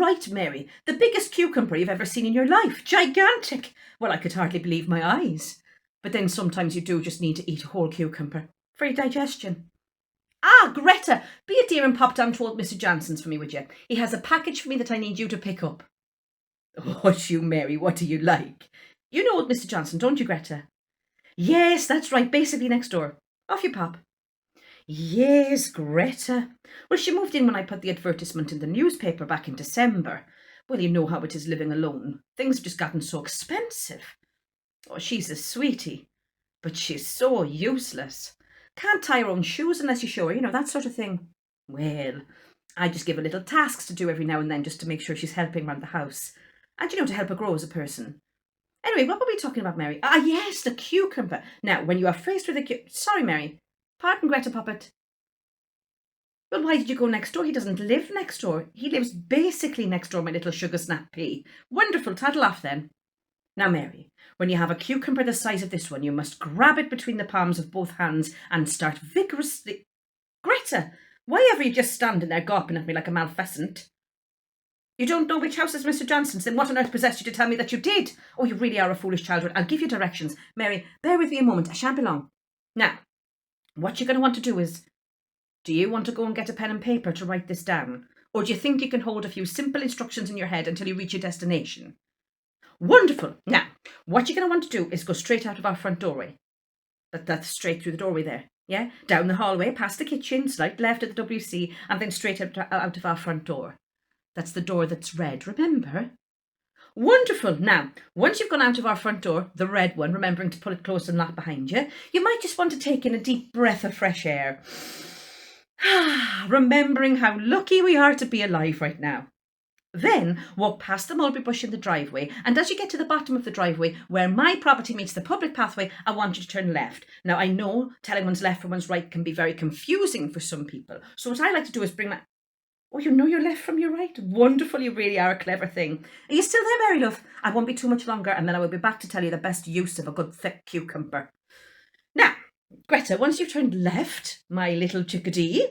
right, Mary. The biggest cucumber you've ever seen in your life. Gigantic. Well, I could hardly believe my eyes. But then sometimes you do just need to eat a whole cucumber for your digestion. Ah, Greta, be a dear and pop down to old Mr. Johnson's for me, would you? He has a package for me that I need you to pick up. Hush you, Mary, what do you like? You know old Mr. Johnson, don't you, Greta? Yes, that's right, basically next door. Off you pop. Yes, Greta. Well, she moved in when I put the advertisement in the newspaper back in December. Well, you know how it is living alone. Things have just gotten so expensive. Oh, she's a sweetie, but she's so useless. Can't tie her own shoes unless you show her, that sort of thing. Well, I just give her little tasks to do every now and then just to make sure she's helping around the house. And, to help her grow as a person. Anyway, what were we talking about, Mary? Ah, yes, the cucumber. Now, when you are faced with a Sorry, Mary. Pardon, Greta Poppet. Well, why did you go next door? He doesn't live next door. He lives basically next door, my little sugar snap pea. Wonderful, tattle off then. Now, Mary, when you have a cucumber the size of this one, you must grab it between the palms of both hands and start vigorously... Greta, why ever you just standing there gawping at me like a malfeasant? You don't know which house is Mr. Johnson's, then what on earth possessed you to tell me that you did? Oh, you really are a foolish child. I'll give you directions. Mary, bear with me a moment. I shan't be long. Now, what you're going to want to do is, do you want to go and get a pen and paper to write this down? Or do you think you can hold a few simple instructions in your head until you reach your destination? Wonderful. Now, what you're going to want to do is go straight out of our front doorway. That's straight through the doorway there. Yeah? Down the hallway, past the kitchen, slight left at the WC, and then straight out of our front door. That's the door that's red, remember? Wonderful. Now, once you've gone out of our front door, the red one, remembering to pull it close and lock behind you, you might just want to take in a deep breath of fresh air. Remembering how lucky we are to be alive right now. Then walk past the mulberry bush in the driveway, and as you get to the bottom of the driveway, where my property meets the public pathway, I want you to turn left. Now, I know telling one's left from one's right can be very confusing for some people, so what I like to do is bring my... Oh, you know your left from your right? Wonderful, you really are a clever thing. Are you still there, Mary love? I won't be too much longer, and then I will be back to tell you the best use of a good thick cucumber. Now, Greta, once you've turned left, my little chickadee,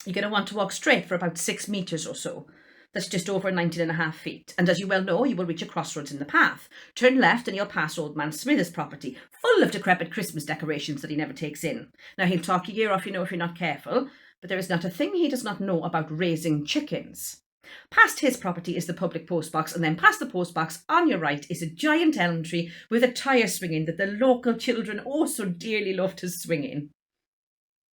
you're going to want to walk straight for about 6 meters or so. That's just over 19.5 feet. And as you well know, you will reach a crossroads in the path. Turn left and you'll pass old man Smith's property, full of decrepit Christmas decorations that he never takes in. Now, he'll talk your ear off, if you're not careful, but there is not a thing he does not know about raising chickens. Past his property is the public postbox, and then past the postbox on your right is a giant elm tree with a tyre swinging that the local children oh so dearly love to swing in.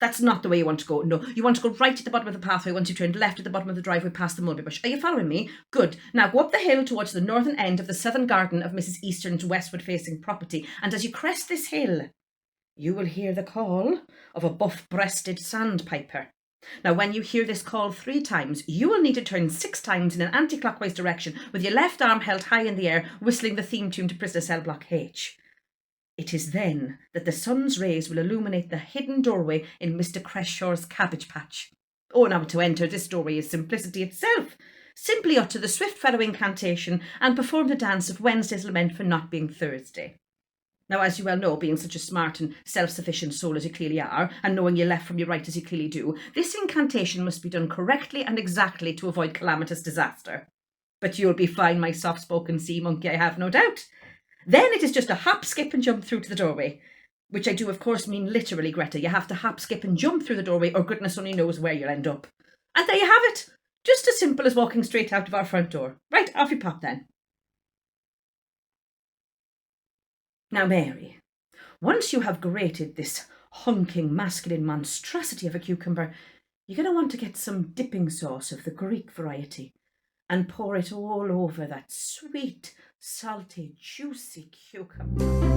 That's not the way you want to go. No, you want to go right to the bottom of the pathway once you've turned left at the bottom of the driveway past the mulberry bush. Are you following me? Good. Now go up the hill towards the northern end of the southern garden of Mrs. Eastern's westward-facing property, and as you crest this hill, you will hear the call of a buff-breasted sandpiper. Now, when you hear this call 3 times, you will need to turn 6 times in an anti-clockwise direction with your left arm held high in the air, whistling the theme tune to Prisoner Cell Block H. It is then that the sun's rays will illuminate the hidden doorway in Mr. Creshaw's cabbage patch. Oh, now to enter this doorway is simplicity itself. Simply utter the swift fellow incantation and perform the dance of Wednesday's lament for not being Thursday. Now, as you well know, being such a smart and self-sufficient soul as you clearly are, and knowing your left from your right as you clearly do, this incantation must be done correctly and exactly to avoid calamitous disaster. But you'll be fine, my soft-spoken sea monkey, I have no doubt. Then it is just a hop, skip and jump through to the doorway, which I do of course mean literally, Greta. You have to hop, skip and jump through the doorway, or goodness only knows where you'll end up. And there you have it. Just as simple as walking straight out of our front door. Right, off you pop then. Now, Mary, once you have grated this hunking masculine monstrosity of a cucumber, you're going to want to get some dipping sauce of the Greek variety and pour it all over that sweet, salty, juicy cucumber.